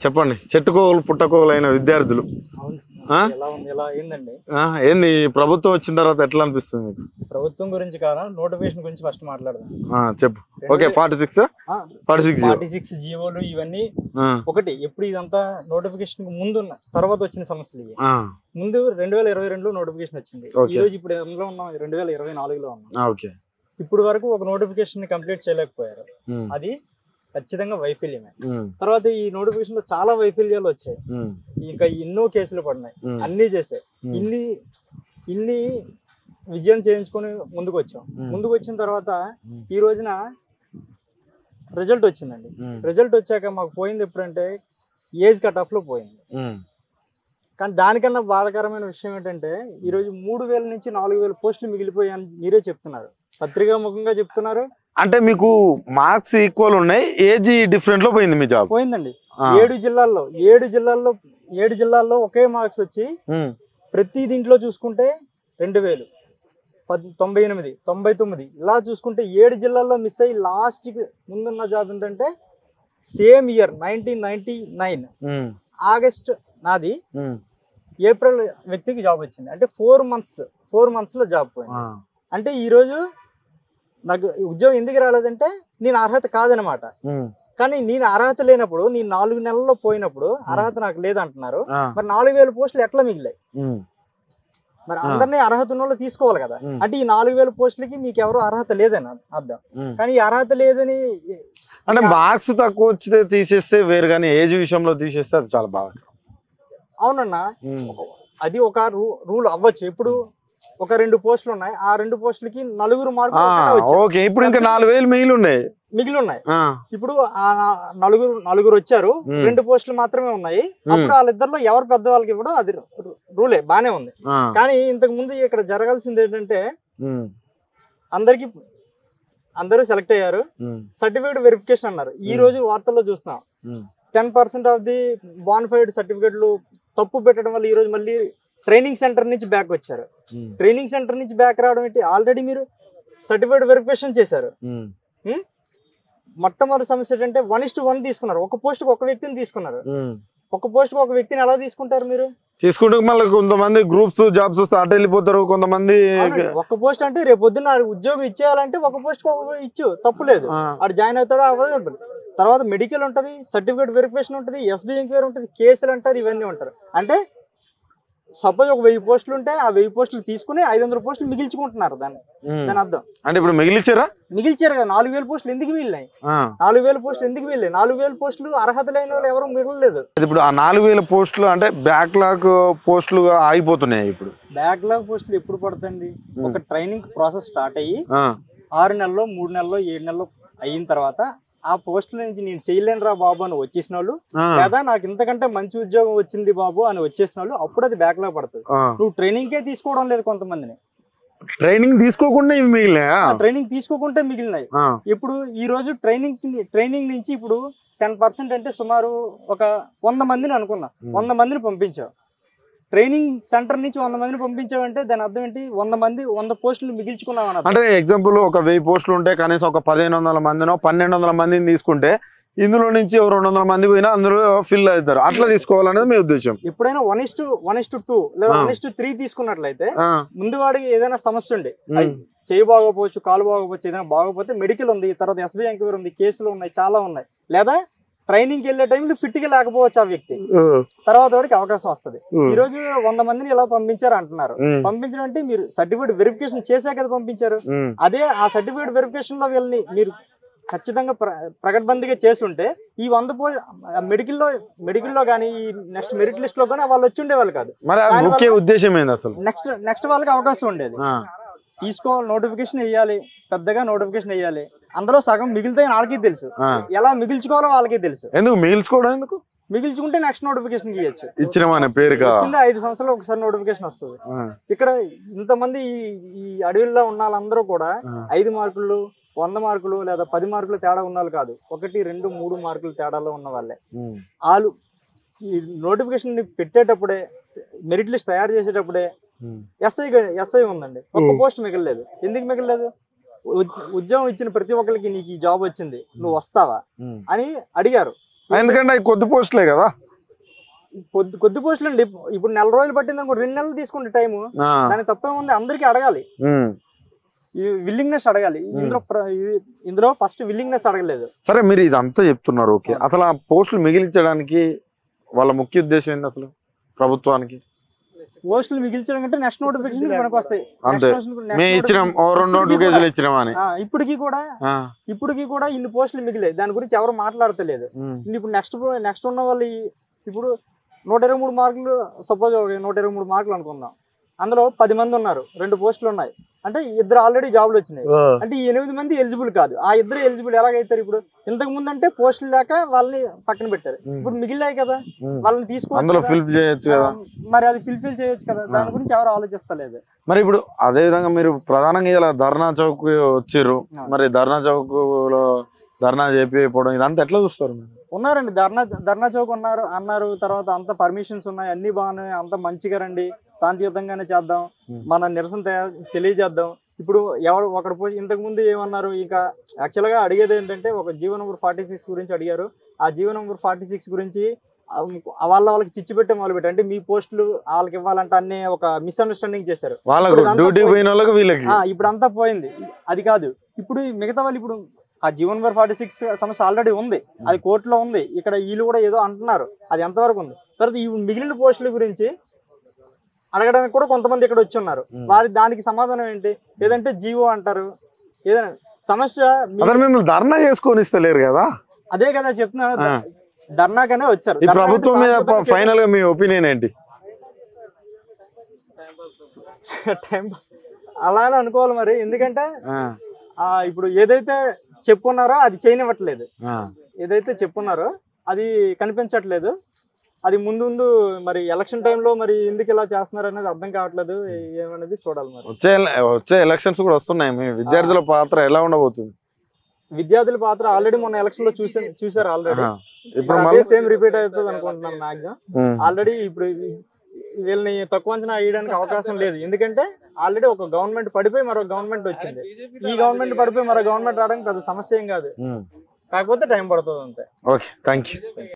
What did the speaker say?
చెప్పండి. చెట్టుకోగలు పుట్టకోగలైన విద్యార్థులు ఏంది ప్రభుత్వం వచ్చిన తర్వాత ఎట్లా అనిపిస్తుంది మీకు? ప్రభుత్వం గురించి కాదా, నోటిఫికేషన్ గురించి ఫస్ట్ మాట్లాడదాం. చెప్పు. ఓకే, 46 జీవోలు ఇవన్నీ ఒకటి. ఎప్పుడు ఇదంతా నోటిఫికేషన్ ముందు తర్వాత వచ్చిన సమస్యలు ఇవి. ముందు 2022లో నోటిఫికేషన్ వచ్చింది. ఈ రోజు ఇప్పుడు ఎందులో ఉన్నాం, 2024లో ఉన్నాం. ఇప్పుడు వరకు ఒక నోటిఫికేషన్ కంప్లీట్ చేయలేకపోయారు. అది ఖచ్చితంగా వైఫల్యమే. తర్వాత ఈ నోటిఫికేషన్ లో చాలా వైఫల్యాలు వచ్చాయి. ఇంకా ఎన్నో కేసులు పడినాయి. అన్ని చేసాయి. ఇన్ని విజయం చేయించుకొని ముందుకు వచ్చాం. ముందుకు వచ్చిన తర్వాత ఈ రోజున రిజల్ట్ వచ్చిందండి. రిజల్ట్ వచ్చాక మాకు పోయింది ఎప్పుడంటే ఏజ్ కట్ ఆఫ్ లో పోయింది. కానీ దానికన్నా బాధాకరమైన విషయం ఏంటంటే ఈరోజు 3000 నుంచి 4000 పోస్టులు మిగిలిపోయాయని మీరే చెప్తున్నారు, పత్రికా ముఖంగా చెప్తున్నారు. అంటే మీకు మార్క్స్ ఈక్వల్ ఉన్నాయి, ఏజ్ డిఫరెంట్ లో పోయింది మీ జాబ్. పోయిందండి. 7 జిల్లాల్లో ఒకే మార్క్స్ వచ్చి ప్రతి దీంట్లో చూసుకుంటే 2000, 98, 99 ఇలా చూసుకుంటే 7 జిల్లాల్లో మిస్ అయ్యి లాస్ట్ కి ముందున్న జాబ్ ఏంటంటే సేమ్ ఇయర్ 1999 ఆగస్ట్ నాది, ఏప్రిల్ వ్యక్తికి జాబ్ వచ్చింది. అంటే 4 months లో జాబ్ పోయింది. అంటే ఈ రోజు నాకు ఉద్యోగం ఎందుకు రాలేదంటే నేను అర్హత కాదనమాట. కానీ నేను అర్హత లేనప్పుడు, నేను 4 నెలల్లో పోయినప్పుడు అర్హత నాకు లేదంటున్నారు. మరి 4000 పోస్టులు ఎట్లా మిగిలాయి? మరి అందరినీ అర్హత ఉన్న వాళ్ళు తీసుకోవాలి కదా. అంటే ఈ 4000 పోస్టులకి మీకు ఎవరు అర్హత లేదని అర్థం. కానీ ఈ అర్హత లేదని అంటే మార్క్స్ తక్కువ వచ్చితే తీసేస్తే వేరు, కానీ ఏజ్ విషయంలో తీసేస్తే అది చాలా బాగా. అవునన్నా, అది ఒక రూల్ అవ్వచ్చు. ఇప్పుడు ఒక 2 పోస్టులు ఉన్నాయి. ఆ 2 పోస్టులకి 4 మార్కులు. ఇప్పుడు ఇంకా 4000 మిగిలి ఉన్నాయి. ఇప్పుడు ఆ నలుగురు వచ్చారు, 2 పోస్టులు మాత్రమే ఉన్నాయి. అప్పుడు వాళ్ళిద్దరిలో ఎవరు పెద్దవాళ్ళకి ఇవ్వడం అది రూలే, బానే ఉంది. కానీ ఇంతకు ముందు ఇక్కడ జరగాల్సింది ఏంటంటే అందరూ సెలెక్ట్ అయ్యారు, సర్టిఫికేట్ వెరిఫికేషన్ అన్నారు. ఈ రోజు వార్తల్లో చూస్తున్నాం 10% ఆఫ్ ది బాన్ఫైడ్ సర్టిఫికేట్లు తప్పు పెట్టడం వల్ల ఈ రోజు మళ్ళీ ట్రైనింగ్ సెంటర్ నుంచి బ్యాక్ వచ్చారు. ట్రైనింగ్ సెంటర్ నుంచి బ్యాక్ రావడం ఏంటి? ఆల్రెడీ మీరు సర్టిఫికేట్ వెరిఫికేషన్ చేశారు. మొట్టమొదటి సమస్య ఏంటంటే 1:1 తీసుకున్నారు. ఒక పోస్ట్కి ఒక వ్యక్తిని తీసుకున్నారు. ఒక పోస్ట్కి ఒక వ్యక్తిని ఎలా తీసుకుంటారు మీరు? తీసుకుంటే మళ్ళీ కొంతమంది గ్రూప్స్ జాబ్స్ స్టార్ట్ వెళ్ళిపోతారు. కొంతమంది ఒక పోస్ట్ అంటే రేపు పొద్దున్న ఉద్యోగం ఇచ్చేయాలంటే ఒక పోస్ట్ ఇచ్చు తప్పు లేదు. ఆడు జాయిన్ అవుతాడో అవ్వదు. తర్వాత మెడికల్ ఉంటుంది, సర్టిఫికేట్ వెరిఫికేషన్ ఉంటుంది, ఎస్బీ ఎంక్వైరీ ఉంటుంది, కేసులు అంటారు, ఇవన్నీ ఉంటారు. అంటే సపోజ్ ఒక 1000 పోస్టులు ఉంటే ఆ 1000 పోస్టులు తీసుకుని 500 పోస్టులు మిగిల్చుకుంటున్నారు. దాని అర్థం అంటే ఇప్పుడు మిగిల్చారు కదా. 4000 పోస్టులు ఎందుకు మిగిలినాయి? 4000 పోస్టులు ఎందుకు మిగిలినాయి? 4000 పోస్టులు అర్హత లేని వాళ్ళు ఎవరు మిగలలేదు. ఇప్పుడు ఆ 4000 పోస్టులు అంటే బ్యాక్లాగ్ పోస్టులు ఆగిపోతున్నాయి. ఇప్పుడు బ్యాక్లాగ్ పోస్టులు ఎప్పుడు పడతాయండి? ఒక ట్రైనింగ్ ప్రాసెస్ స్టార్ట్ అయ్యి 6 నెలల్లో 3 నెలల్లో 7 నెలల్లో అయిన తర్వాత ఆ పోస్టుల నుంచి నేను చేయలేను రా బాబు అని వచ్చేసిన వాళ్ళు, లేదా నాకు ఇంతకంటే మంచి ఉద్యోగం వచ్చింది బాబు అని వచ్చేసిన వాళ్ళు, అప్పుడు అది బ్యాక్లాగ్ పడుతుంది. నువ్వు ట్రైనింగ్కే తీసుకోవడం లేదు. కొంతమందిని ట్రైనింగ్ తీసుకోకుండా ట్రైనింగ్ తీసుకోకుంటే మిగిలినాయి. ఇప్పుడు ఈ రోజు ట్రైనింగ్ నుంచి ఇప్పుడు 10% అంటే సుమారు ఒక 100 మందిని అనుకున్నా, 100 మందిని పంపించావు. ట్రైనింగ్ సెంటర్ నుంచి 100 మందిని పంపించావంటే దాని అర్థం ఏంటి? 100 పోస్టులు మిగిల్చుకున్నావు అన్నది. అంటే ఎగ్జాంపుల్ ఒక 1000 పోస్టులు ఉంటే కనీసం ఒక 1500 మందినో 1200 మందిని తీసుకుంటే ఇందులో నుంచి 200 మంది పోయినా అందరూ ఫిల్ అవుతారు. అట్లా తీసుకోవాలనేది మీ ఉద్దేశం. ఎప్పుడైనా 1:2 లేదా 1:3 తీసుకున్నట్లయితే ముందు వాడికి ఏదైనా సమస్య ఉండి, చేయి బాగోపోవచ్చు, కాలు బాగోపోవచ్చు, ఏదైనా బాగోపోతే మెడికల్ ఉంది, తర్వాత ఎస్బీ ఎంక్వైరీ ఉంది, కేసులు ఉన్నాయి, చాలా ఉన్నాయి. లేదా ట్రైనింగ్ వెళ్ళే టైంలో ఫిట్ గా లేకపోవచ్చు ఆ వ్యక్తి, తర్వాత వాడికి అవకాశం వస్తుంది. ఈ రోజు 100 మందిని ఇలా పంపించారు అంటున్నారు. పంపించడం అంటే మీరు సర్టిఫికేట్ వెరిఫికేషన్ చేసే కదా పంపించారు. అదే ఆ సర్టిఫికేట్ వెరిఫికేషన్ లో వీళ్ళని మీరు ఖచ్చితంగా ప్రకటబందీగా చేస్తుంటే ఈ 100 మెడికల్లో కానీ ఈ నెక్స్ట్ మెరిట్ లిస్ట్ లో కానీ వాళ్ళు వచ్చి ఉండేవాళ్ళు కాదు. ఉద్దేశం ఏంది అసలు? నెక్స్ట్ వాళ్ళకి అవకాశం ఉండేది. తీసుకోవాలి, నోటిఫికేషన్ వేయాలి, పెద్దగా నోటిఫికేషన్ వేయాలి. అందులో సగం మిగిలితే వాళ్ళకి తెలుసు, ఎలా మిగిల్చుకోవాలో వాళ్ళకి తెలుసు. ఎందుకు మిగిల్చుకోవడం? మిగిల్చుకుంటే నెక్స్ట్ నోటిఫికేషన్ ఇవ్వచ్చు. ఇచ్చిన 5 సంవత్సరాలు ఒకసారి నోటిఫికేషన్ వస్తుంది. ఇక్కడ ఇంతమంది ఈ అడవిలో ఉన్న వాళ్ళందరూ కూడా 5 మార్కులు, 100 మార్కులు లేదా 10 మార్కులు తేడా ఉన్న వాళ్ళు కాదు. 1, 2, 3 మార్కులు తేడాలో ఉన్న వాళ్ళే. వాళ్ళు ఈ నోటిఫికేషన్ పెట్టేటప్పుడే, మెరిట్ లిస్ట్ తయారు చేసేటప్పుడే ఎస్ఐ ఉందండి, ఒక్క పోస్ట్ మిగలలేదు. ఎందుకు మిగలలేదు? ఉద్యోగం ఇచ్చిన ప్రతి ఒక్కరికి నీకు ఈ జాబ్ వచ్చింది, నువ్వు వస్తావా అని అడిగారు. ఎందుకంటే అవి కొద్ది పోస్టులే కదా. కొద్ది పోస్టులు అండి. ఇప్పుడు నెల రోజులు పట్టింది అనుకో, 2 నెలలు తీసుకుంటే టైము, దాని తప్పేముంది? అందరికీ అడగాలి, ఈ విల్లింగ్నెస్ అడగాలి. ఇందులో ఫస్ట్ విల్లింగ్నెస్ అడగలేదు. సరే, మీరు ఇదంతా చెప్తున్నారు, ఓకే. అసలు ఆ పోస్టులు మిగిలించడానికి వాళ్ళ ముఖ్య ఉద్దేశం ఏంటి అసలు ప్రభుత్వానికి? పోస్టులు మిగిల్చడం కంటే నెక్స్ట్ నోటిఫికేషన్ మనకు వస్తాయి. అంతే, మేము ఇచ్చినాం 2 నోటిఫికేషన్లు ఇచ్చినాం అని. ఇప్పటికి కూడా ఇన్ని పోస్టులు మిగిలాయి, దాని గురించి ఎవరు మాట్లాడతలేదు. ఇప్పుడు నెక్స్ట్ ఉన్న వాళ్ళు ఇప్పుడు 123 మార్కులు, సపోజ్ 123 మార్కులు అనుకుందాం, అందులో 10 మంది ఉన్నారు, 2 పోస్టులు ఉన్నాయి అంటే 2 ఆల్రెడీ జాబ్లు వచ్చినాయి అంటే ఈ 8 మంది ఎలిజిబుల్ కాదు. ఆ 2 ఎలిజిబుల్ ఎలాగైతారు? ఇప్పుడు ఇంతకు ముందు అంటే పోస్టులు లేక వాళ్ళని పక్కన పెట్టారు, ఇప్పుడు మిగిలినాయి కదా, వాళ్ళని తీసుకోవచ్చు, మరి అది ఫిల్ఫిల్ చేయొచ్చు కదా. దాని గురించి ఎవరు ఆలోచిస్తలేదు. మరి ఇప్పుడు అదే విధంగా మీరు ప్రధానంగా ఇలా ధర్నా చౌక్ వచ్చిర్రు, మరి ధర్నా చౌక్ లో ధర్నా చేపిపోవడం ఇదంతా ఎట్లా చూస్తారు? ఉన్నారండి, ధర్నా చౌక్ అన్నారు. తర్వాత అంత పర్మిషన్స్ ఉన్నాయి, అన్ని బాగున్నాయి, అంత మంచిగా రండి, శాంతియుతంగానే చేద్దాం, మన నిరసన తెలియజేద్దాం. ఇప్పుడు ఎవరు ఒకటి పోయి ఇంతకు ముందు ఏమన్నారు, ఇంకా యాక్చువల్ గా అడిగేది ఏంటంటే ఒక జీవో నెంబర్ 46 గురించి అడిగారు. ఆ జీవో నెంబర్ 46 గురించి వాళ్ళకి చిచ్చు పెట్టే మొదలు పెట్టి, అంటే మీ పోస్టులు వాళ్ళకి ఇవ్వాలంటే అన్ని ఒక మిస్అండర్స్టాండింగ్ చేశారు. ఇప్పుడు అంతా పోయింది. అది కాదు, ఇప్పుడు మిగతా వాళ్ళు ఇప్పుడు ఆ జీవో నెంబర్ 46 సమస్య ఆల్రెడీ ఉంది, అది కోర్టులో ఉంది. ఇక్కడ వీళ్ళు కూడా ఏదో అంటున్నారు, అది ఎంతవరకు ఉంది? తర్వాత ఈ మిగిలిన పోస్టుల గురించి అడగడానికి కూడా కొంతమంది ఇక్కడ వచ్చి ఉన్నారు. దానికి సమాధానం ఏంటి? ఏదంటే జీవో అంటారు, ఏదైనా సమస్య మిమ్మల్ని ధర్నా చేసుకొని ఇస్తలేరు కదా. అదే కదా చెప్తున్నాను, ధర్నాకనే వచ్చారు. ఈ ప్రభుత్వం మీద ఫైనల్ గా మీ ఒపీనియన్ ఏంటి? అలానే అనుకోవాలి మరి, ఎందుకంటే ఇప్పుడు ఏదైతే చెప్పున్నారో అది చేయనివ్వట్లేదు, ఏదైతే చెప్పున్నారో అది కనిపించట్లేదు. అది ముందు మరి ఎలక్షన్ టైంలో మరి ఎందుకు ఇలా చేస్తున్నారు అనేది అర్థం కావట్లేదు. ఏమనేది చూడాలి. మరి వచ్చే ఎలక్షన్స్ కూడా వస్తున్నాయి, మీ విద్యార్థుల పాత్ర ఎలా ఉండబోతుంది? విద్యార్థుల పాత్ర ఆల్రెడీ మొన్న ఎలక్షన్ లో చూసారు ఆల్రెడీ. ఇప్పుడు సేమ్ రిపీట్ అవుతుంది అనుకుంటున్నాను మాక్సిమం. ఆల్రెడీ ఇప్పుడు వీళ్ళని తక్కువ అంచనా వేయడానికి అవకాశం లేదు, ఎందుకంటే ఆల్రెడీ ఒక గవర్నమెంట్ పడిపోయి మరో గవర్నమెంట్ వచ్చింది. ఈ గవర్నమెంట్ పడిపోయి మరో గవర్నమెంట్ రావడానికి పెద్ద సమస్య ఏం కాదు, కాకపోతే టైం పడుతుంది అంతే. Okay, thank you.